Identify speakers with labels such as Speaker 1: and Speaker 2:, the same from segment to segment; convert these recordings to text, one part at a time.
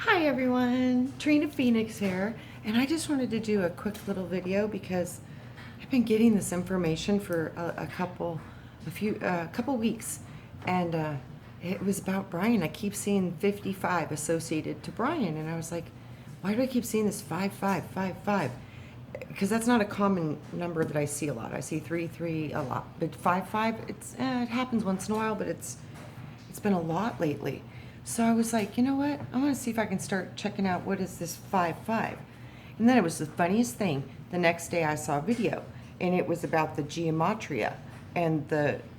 Speaker 1: Hi everyone, Trina Phoenix here, and I just wanted to do a quick little video because I've been getting this information for a couple weeks, and it was about Brian. I keep seeing 55 associated to Brian, and I was like, why do I keep seeing this 5555? Because that's not a common number that I see a lot. I see 33 a lot, but 55, it happens once in a while, but it's been a lot lately. So I was like, you know what? I want to see if I can start checking out what is this 5-5. And then it was the funniest thing. The next day I saw a video, and it was about the gematria and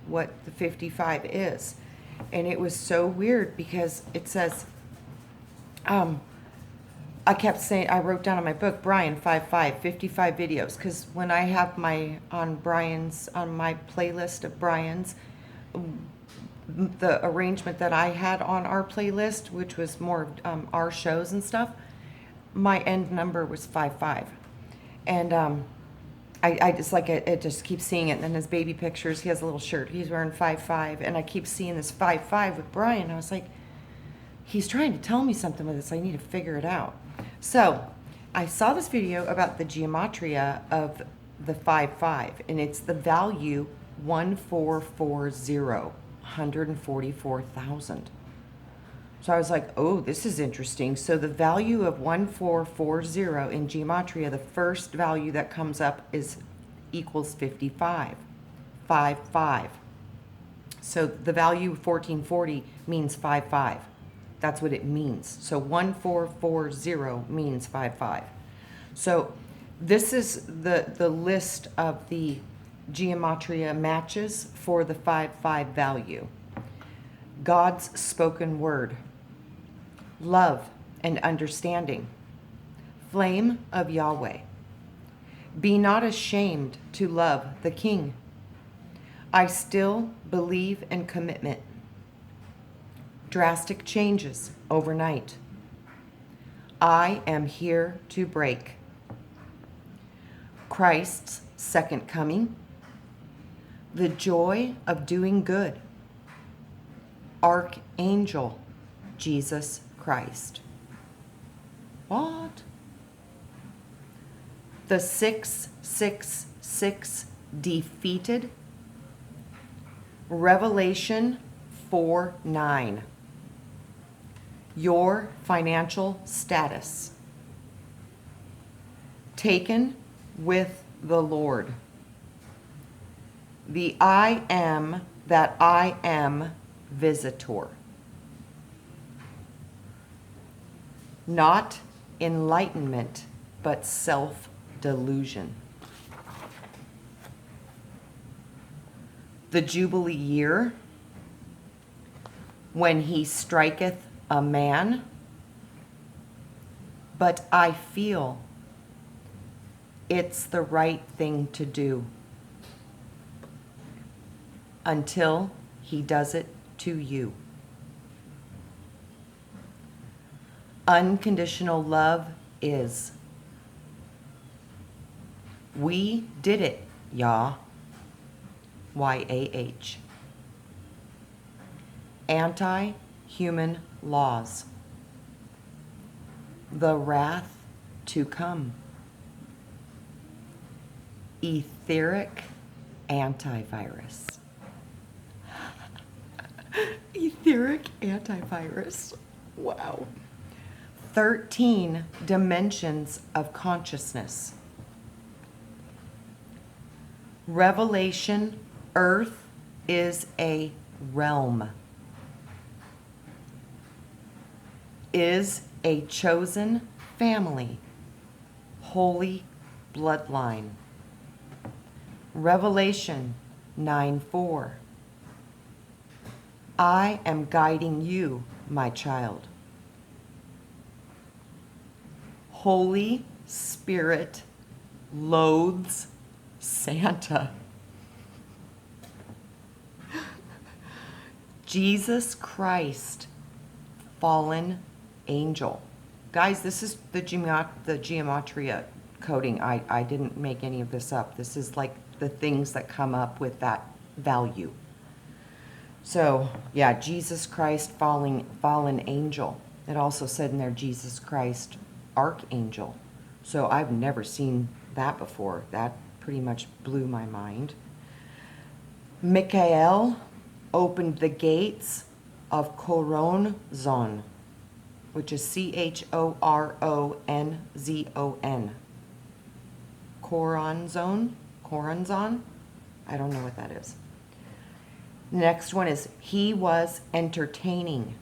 Speaker 1: what the 55 is. And it was so weird because it says, I kept saying, I wrote down in my book, Brian 55, 55 videos, because when I have on my playlist of Brian's, the arrangement that I had on our playlist, which was more our shows and stuff, my end number was 55. And I just like it just keeps seeing it. And then his baby pictures, he has a little shirt, he's wearing 55, and I keep seeing this 55 with Brian. I was like, he's trying to tell me something with this. I need to figure it out. So I saw this video about the gematria of the 55, and it's the value 1440. 144,000. So I was like, oh, this is interesting. So the value of 1440 in gematria, the first value that comes up equals 55. 55. So the value 1440 means 55. That's what it means. So 1440 means 55. So this is the list of the gematria matches for the 5-5 value. God's spoken word, love and understanding, flame of Yahweh. Be not ashamed to love the King. I still believe in commitment. Drastic changes overnight. I am here to break. Christ's second coming. The joy of doing good. Archangel Jesus Christ. What? The 666 defeated. Revelation 4:9. Your financial status. Taken with the Lord. The I am that I am visitor. Not enlightenment, but self-delusion. The Jubilee year, when he striketh a man, but I feel it's the right thing to do. Until he does it to you. Unconditional love is. We did it, Yah. Y-A-H. Anti-human laws. The wrath to come. Etheric antivirus. Etheric antivirus. Wow. 13 dimensions of consciousness. Revelation, Earth is a realm. Is a chosen family. Holy bloodline. Revelation 9:4. I am guiding you, my child. Holy Spirit loathes Santa. Jesus Christ, fallen angel. Guys, this is the gematria coding. I didn't make any of this up. This is like the things that come up with that value. So, yeah, Jesus Christ, fallen angel. It also said in there, Jesus Christ, Archangel. So I've never seen that before. That pretty much blew my mind. Michael opened the gates of Coronzon, which is Choronzon. Coronzon? I don't know what that is. Next one is he was entertaining.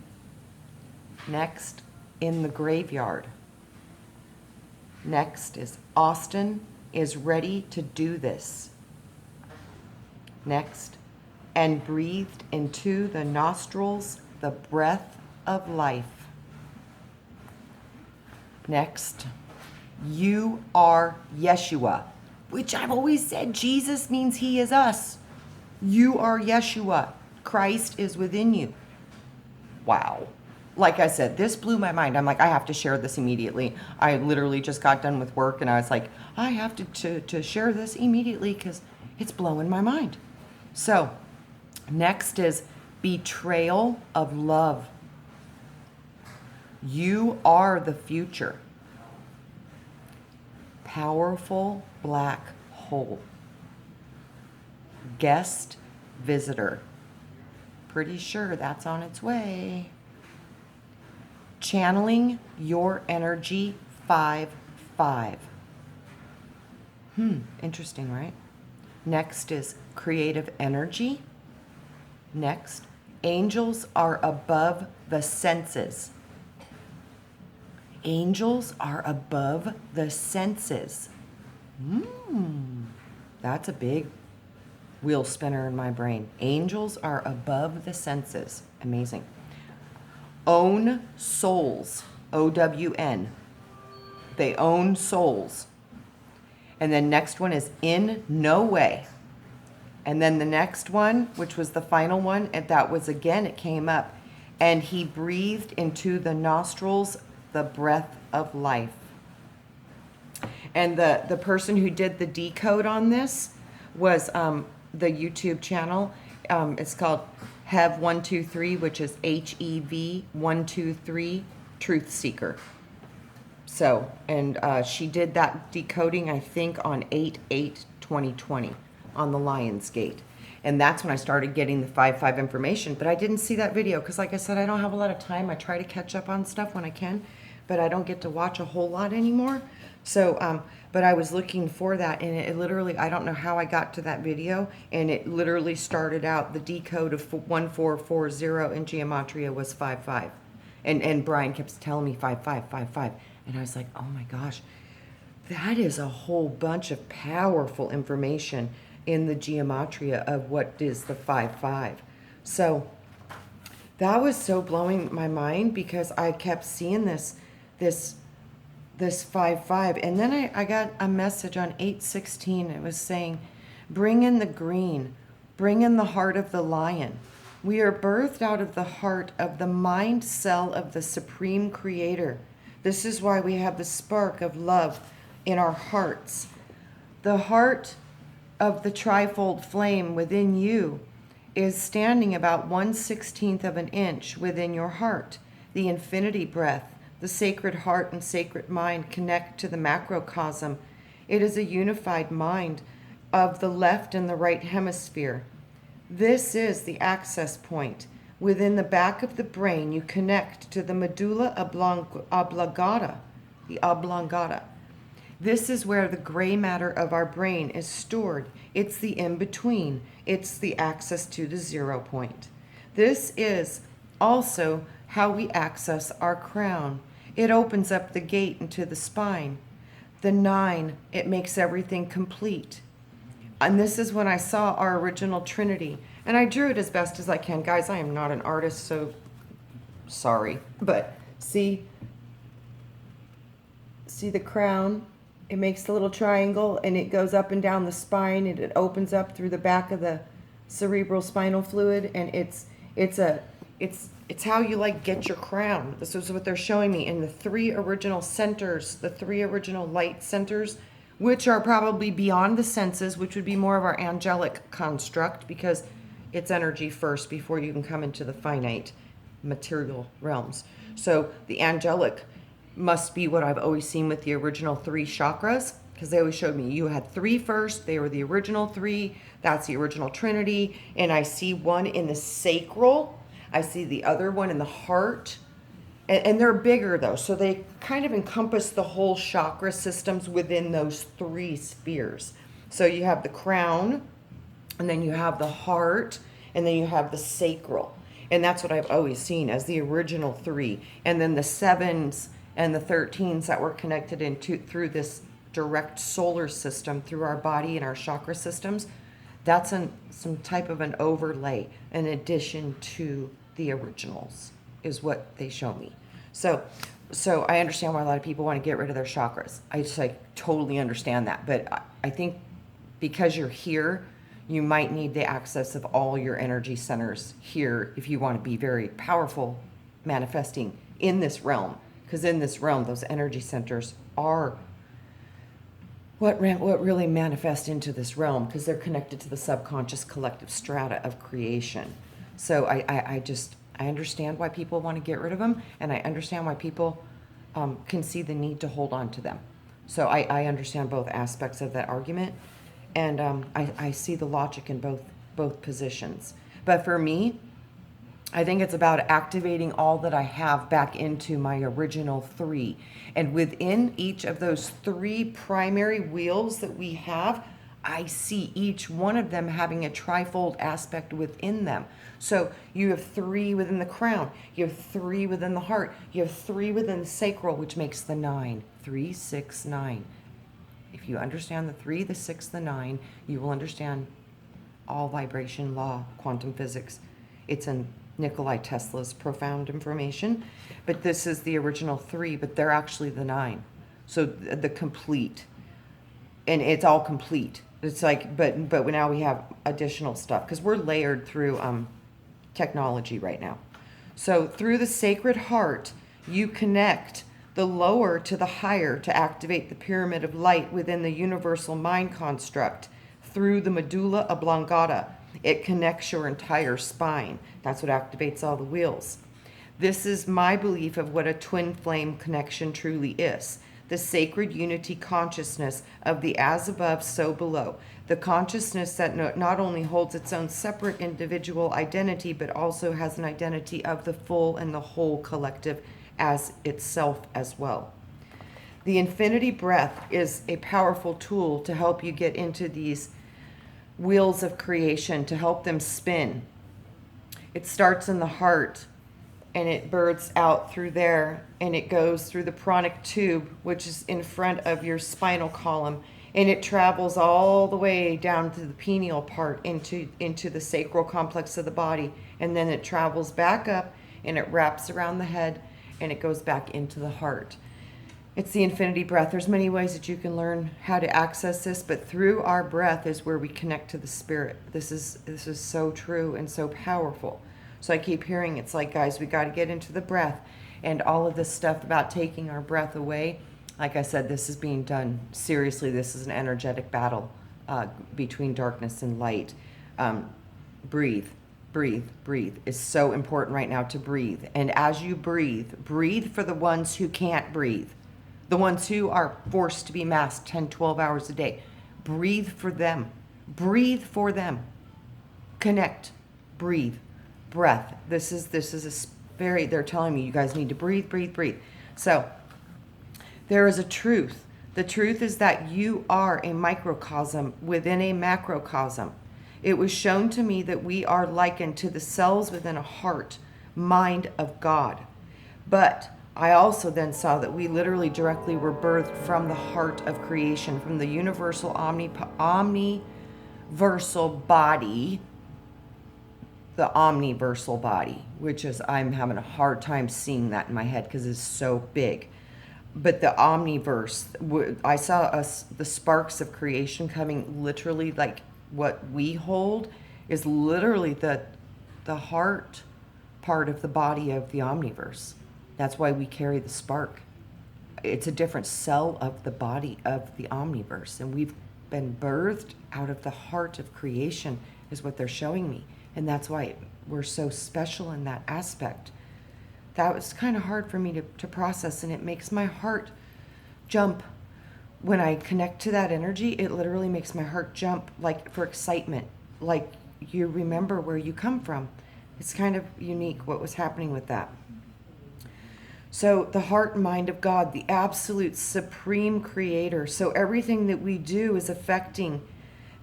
Speaker 1: Next, in the graveyard. Next is Austin is ready to do this. Next, and breathed into the nostrils the breath of life. Next, you are Yeshua, which I've always said Jesus means he is us. You are Yeshua. Christ is within you. Wow. Like I said, this blew my mind. I'm like, I have to share this immediately. I literally just got done with work and I was like, I have to share this immediately because it's blowing my mind. So next is betrayal of love. You are the future. Powerful black hole. Guest visitor. Pretty sure that's on its way. Channeling your energy 5-5. Interesting, right? Next is creative energy. Next, angels are above the senses. Angels are above the senses. That's a big wheel spinner in my brain. Angels are above the senses. Amazing. Own souls. OWN. They own souls. And then next one is in no way. And then the next one, which was the final one, and that was again, it came up. And he breathed into the nostrils the breath of life. And the person who did the decode on this was the YouTube channel. It's called Hev123, which is HEV123 Truth Seeker. So, and she did that decoding, I think, on 8/8/2020 on the Lion's Gate. And that's when I started getting the 5-5 information. But I didn't see that video because, like I said, I don't have a lot of time. I try to catch up on stuff when I can, but I don't get to watch a whole lot anymore. So, but I was looking for that, and it literally, I don't know how I got to that video, and it literally started out, the decode of 1440 in Gematria was 5-5. And Brian kept telling me 5-5, 5-5. And I was like, oh my gosh, that is a whole bunch of powerful information in the Gematria of what is the 5-5. So that was so blowing my mind because I kept seeing this 5-5. And then I got a message on 8/16. It was saying, bring in the green, bring in the heart of the lion. We are birthed out of the heart of the mind cell of the Supreme Creator. This is why we have the spark of love in our hearts. The heart of the trifold flame within you is standing about 1/16 of an inch within your heart. The infinity breath, the sacred heart and sacred mind connect to the macrocosm. It is a unified mind of the left and the right hemisphere. This is the access point. Within the back of the brain, you connect to the medulla oblongata, the oblongata. This is where the gray matter of our brain is stored. It's the in-between. It's the access to the 0 point. This is also how we access our crown. It opens up the gate into the spine. The 9, it makes everything complete. And this is when I saw our original Trinity. And I drew it as best as I can. Guys, I am not an artist, so sorry. But see the crown? It makes the little triangle and it goes up and down the spine and it opens up through the back of the cerebral spinal fluid, and it's how you like get your crown. This is what they're showing me in the 3 original centers, the 3 original light centers, which are probably beyond the senses, which would be more of our angelic construct because it's energy first before you can come into the finite material realms. So the angelic must be what I've always seen with the original 3 chakras, because they always showed me you had 3 first, they were the original 3, that's the original trinity, and I see one in the sacral, I see the other one in the heart, and they're bigger though, so they kind of encompass the whole chakra systems within those 3 spheres. So you have the crown, and then you have the heart, and then you have the sacral. And that's what I've always seen as the original 3. And then the 7s and the 13s that were connected into through this direct solar system, through our body and our chakra systems, that's some type of an overlay in addition to the originals, is what they show me. So I understand why a lot of people want to get rid of their chakras. I just totally understand that. But I think because you're here, you might need the access of all your energy centers here if you want to be very powerful manifesting in this realm. Because in this realm, those energy centers are what really manifest into this realm, because they're connected to the subconscious collective strata of creation. So I understand why people want to get rid of them, and I understand why people can see the need to hold on to them. So I understand both aspects of that argument. And I see the logic in both positions. But for me, I think it's about activating all that I have back into my original 3. And within each of those 3 primary wheels that we have, I see each one of them having a trifold aspect within them. So you have 3 within the crown, you have 3 within the heart, you have 3 within the sacral, which makes the 9. 3, 6, 9. If you understand the 3, the 6, the 9, you will understand all vibration law, quantum physics. It's in Nikolai Tesla's profound information, but this is the original 3, but they're actually the 9. So the complete, and it's all complete. It's but now we have additional stuff because we're layered through technology right now. So through the sacred heart, you connect the lower to the higher to activate the pyramid of light within the universal mind construct through the medulla oblongata. It connects your entire spine. That's what activates all the wheels. This is my belief of what a twin flame connection truly is. The sacred unity consciousness of the as above, so below. The consciousness that not only holds its own separate individual identity, but also has an identity of the full and the whole collective as itself as well. The infinity breath is a powerful tool to help you get into these wheels of creation, to help them spin. It starts in the heart and it births out through there, and it goes through the pranic tube, which is in front of your spinal column, and it travels all the way down to the pineal part into the sacral complex of the body, and then it travels back up and it wraps around the head and it goes back into the heart. It's the infinity breath. There's many ways that you can learn how to access this, but through our breath is where we connect to the spirit. This is so true and so powerful. So I keep hearing it's guys, we got to get into the breath, and all of this stuff about taking our breath away. Like I said, this is being done seriously. This is an energetic battle between darkness and light. Breathe. Breathe is so important right now, to breathe. And as you breathe for the ones who can't breathe, the ones who are forced to be masked 10, 12 hours a day. Breathe for them. Breathe for them. Connect. Breathe. Breath. This is they're telling me you guys need to breathe. So there is a truth. The truth is that you are a microcosm within a macrocosm. It was shown to me that we are likened to the cells within a heart, mind of God. But I also then saw that we literally directly were birthed from the heart of creation, from the universal omniversal body, the omniversal body, which is, I'm having a hard time seeing that in my head because it's so big. But the omniverse, I saw the sparks of creation coming literally, like what we hold is literally the heart part of the body of the omniverse. That's why we carry the spark. It's a different cell of the body of the omniverse. And we've been birthed out of the heart of creation, is what they're showing me. And that's why we're so special in that aspect. That was kind of hard for me to process, and it makes my heart jump. When I connect to that energy, it literally makes my heart jump, like for excitement, like you remember where you come from. It's kind of unique what was happening with that. So the heart and mind of God, the absolute supreme creator. So everything that we do is affecting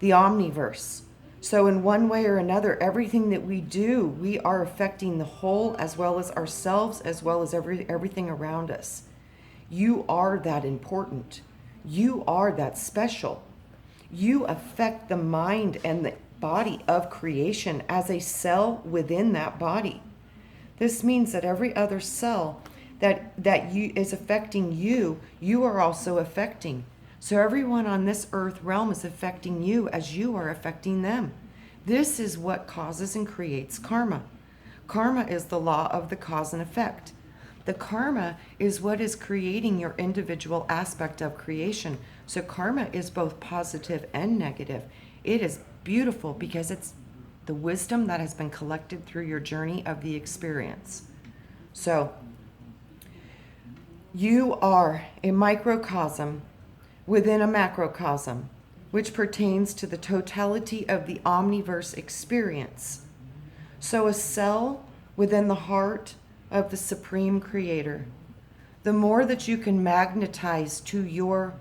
Speaker 1: the omniverse. So in one way or another, everything that we do, we are affecting the whole, as well as ourselves, as well as everything around us. You are that important. You are that special. You affect the mind and the body of creation as a cell within that body. This means that every other cell that you is affecting you, you are also affecting. So everyone on this earth realm is affecting you as you are affecting them. This is what causes and creates karma. Karma is the law of the cause and effect. The karma is what is creating your individual aspect of creation. So karma is both positive and negative. It is beautiful because it's the wisdom that has been collected through your journey of the experience. So you are a microcosm within a macrocosm, which pertains to the totality of the omniverse experience. So a cell within the heart of the supreme creator, the more that you can magnetize to your,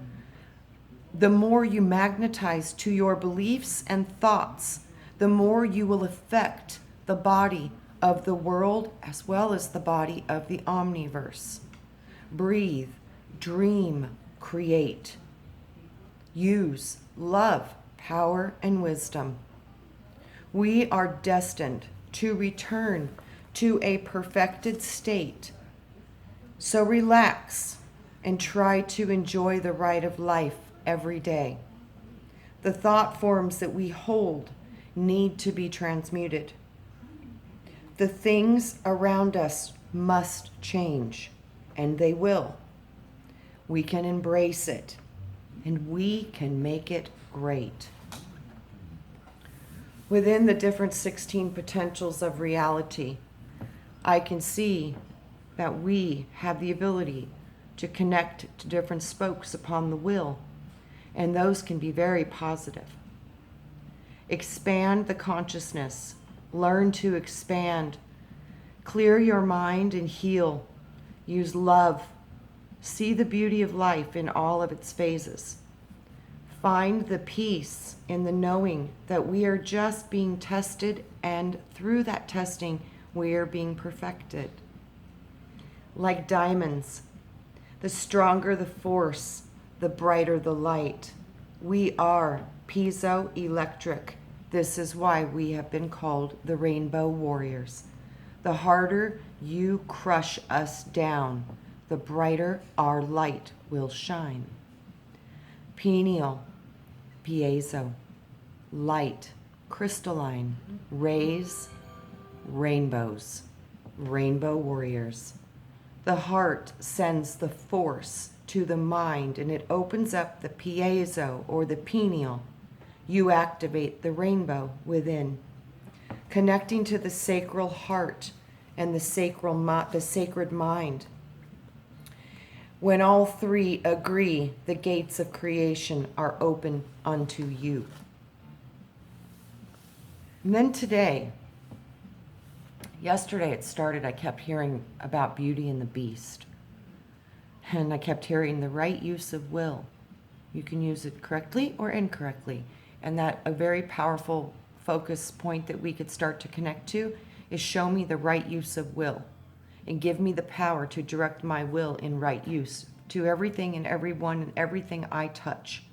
Speaker 1: the more you magnetize to your beliefs and thoughts, the more you will affect the body of the world as well as the body of the omniverse. Breathe, dream, create. Use love, power, and wisdom. We are destined to return to a perfected state. So relax and try to enjoy the ride of life every day. The thought forms that we hold need to be transmuted. The things around us must change, and they will. We can embrace it, and we can make it great. Within the different 16 potentials of reality, I can see that we have the ability to connect to different spokes upon the wheel, and those can be very positive. Expand the consciousness, learn to expand, clear your mind and heal, use love, see the beauty of life in all of its phases. Find the peace in the knowing that we are just being tested, and through that testing, we are being perfected. Like diamonds, the stronger the force, the brighter the light. We are piezoelectric. This is why we have been called the Rainbow Warriors. The harder you crush us down, the brighter our light will shine. Pineal, piezo, light, crystalline, rays, rainbows, rainbow warriors. The heart sends the force to the mind, and it opens up the piezo or the pineal. You activate the rainbow within, connecting to the sacral heart and the sacred mind. When all three agree, the gates of creation are open unto you. And then today, yesterday it started, I kept hearing about Beauty and the Beast. And I kept hearing the right use of will. You can use it correctly or incorrectly. And that a very powerful focus point that we could start to connect to is show me the right use of will. And give me the power to direct my will in right use to everything and everyone and everything I touch.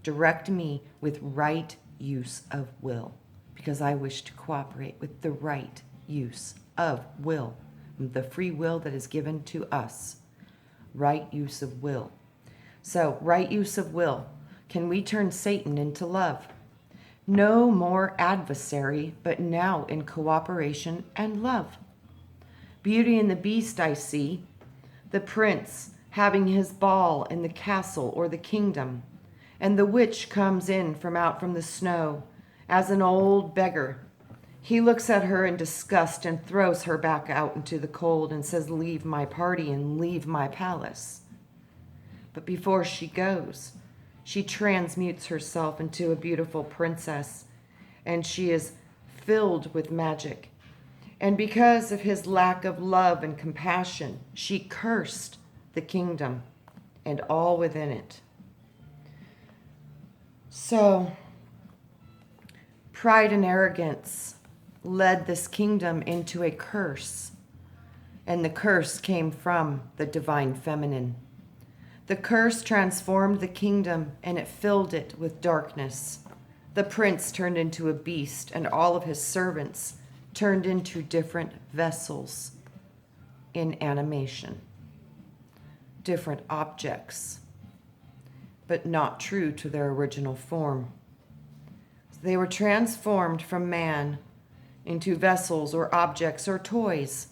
Speaker 1: Direct me with right use of will, because I wish to cooperate with the right use of will, the free will that is given to us. Right use of will. So, right use of will. Can we turn Satan into love? No more adversary, but now in cooperation and love. Beauty and the Beast I see, the prince having his ball in the castle or the kingdom, and the witch comes in from out from the snow as an old beggar, He looks at her in disgust and throws her back out into the cold and says, "Leave my party and leave my palace." But before she goes, she transmutes herself into a beautiful princess, and she is filled with magic. And because of his lack of love and compassion, she cursed the kingdom and all within it. So, pride and arrogance led this kingdom into a curse, and the curse came from the divine feminine. The curse transformed the kingdom, and it filled it with darkness. The prince turned into a beast, and all of his servants turned into different vessels in animation, different objects, but not true to their original form. They were transformed from man into vessels or objects or toys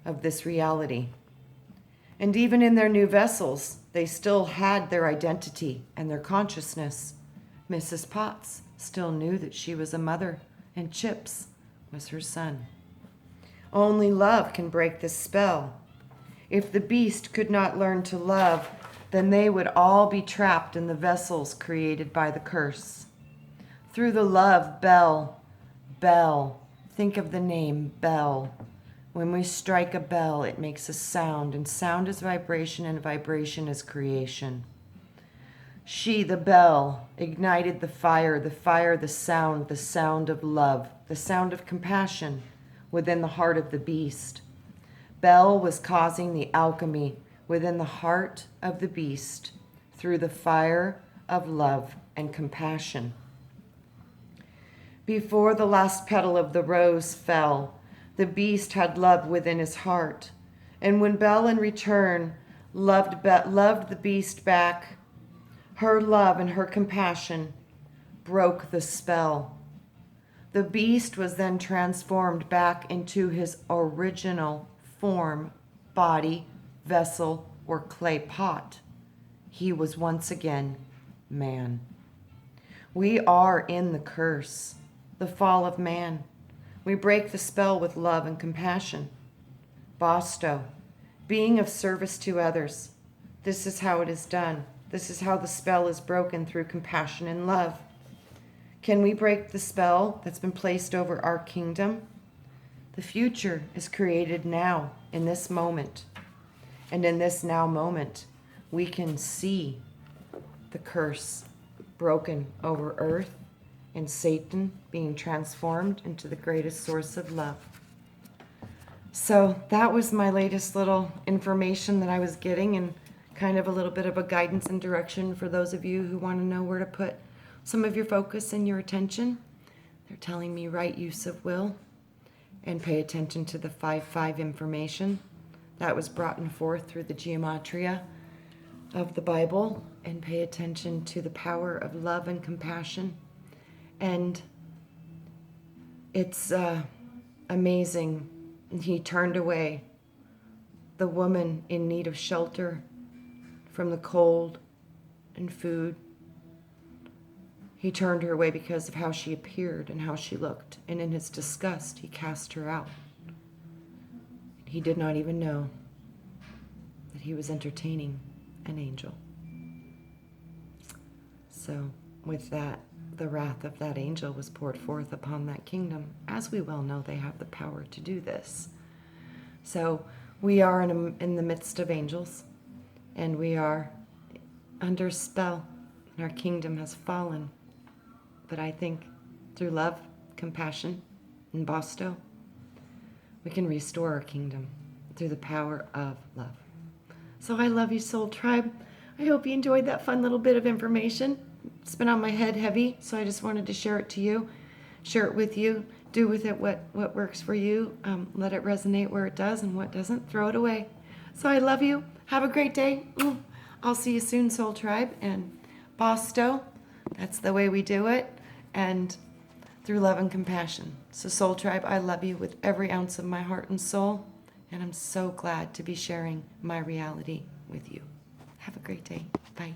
Speaker 1: of this reality. And even in their new vessels, they still had their identity and their consciousness. Mrs. Potts still knew that she was a mother, and Chips was her son. Only love can break this spell. If the beast could not learn to love, then they would all be trapped in the vessels created by the curse. Through the love, bell, think of the name bell. When we strike a bell, it makes a sound, and sound is vibration, and vibration is creation. She, the bell, ignited the fire, the sound of love, the sound of compassion within the heart of the beast. Bell was causing the alchemy within the heart of the beast through the fire of love and compassion. Before the last petal of the rose fell, the beast had love within his heart. And when Belle in return loved the beast back, her love and her compassion broke the spell. The beast was then transformed back into his original form, body, vessel, or clay pot. He was once again man. We are in the curse, the fall of man. We break the spell with love and compassion. Bosto, being of service to others. This is how it is done. This is how the spell is broken, through compassion and love. Can we break the spell that's been placed over our kingdom? The future is created now, in this moment. And in this now moment, we can see the curse broken over earth, and Satan being transformed into the greatest source of love. So that was my latest little information that I was getting, and kind of a little bit of a guidance and direction for those of you who want to know where to put some of your focus and your attention. They're telling me right use of will, and pay attention to the 5-5 information that was brought forth through the gematria of the Bible, and pay attention to the power of love and compassion. And it's amazing. He turned away the woman in need of shelter from the cold and food. He turned her away because of how she appeared and how she looked. And in his disgust, he cast her out. He did not even know that he was entertaining an angel. So with that, the wrath of that angel was poured forth upon that kingdom. As we well know, they have the power to do this. So we are in the midst of angels, and we are under spell, and our kingdom has fallen. But I think through love, compassion, and Bosto, we can restore our kingdom through the power of love. So I love you, Soul Tribe. I hope you enjoyed that fun little bit of information. It's been on my head heavy, so I just wanted to share it to you, share it with you, do with it what works for you. Let it resonate where it does, and what doesn't, throw it away. So I love you. Have a great day. I'll see you soon, Soul Tribe. And Bosto, that's the way we do it, and through love and compassion. So Soul Tribe, I love you with every ounce of my heart and soul, and I'm so glad to be sharing my reality with you. Have a great day. Bye.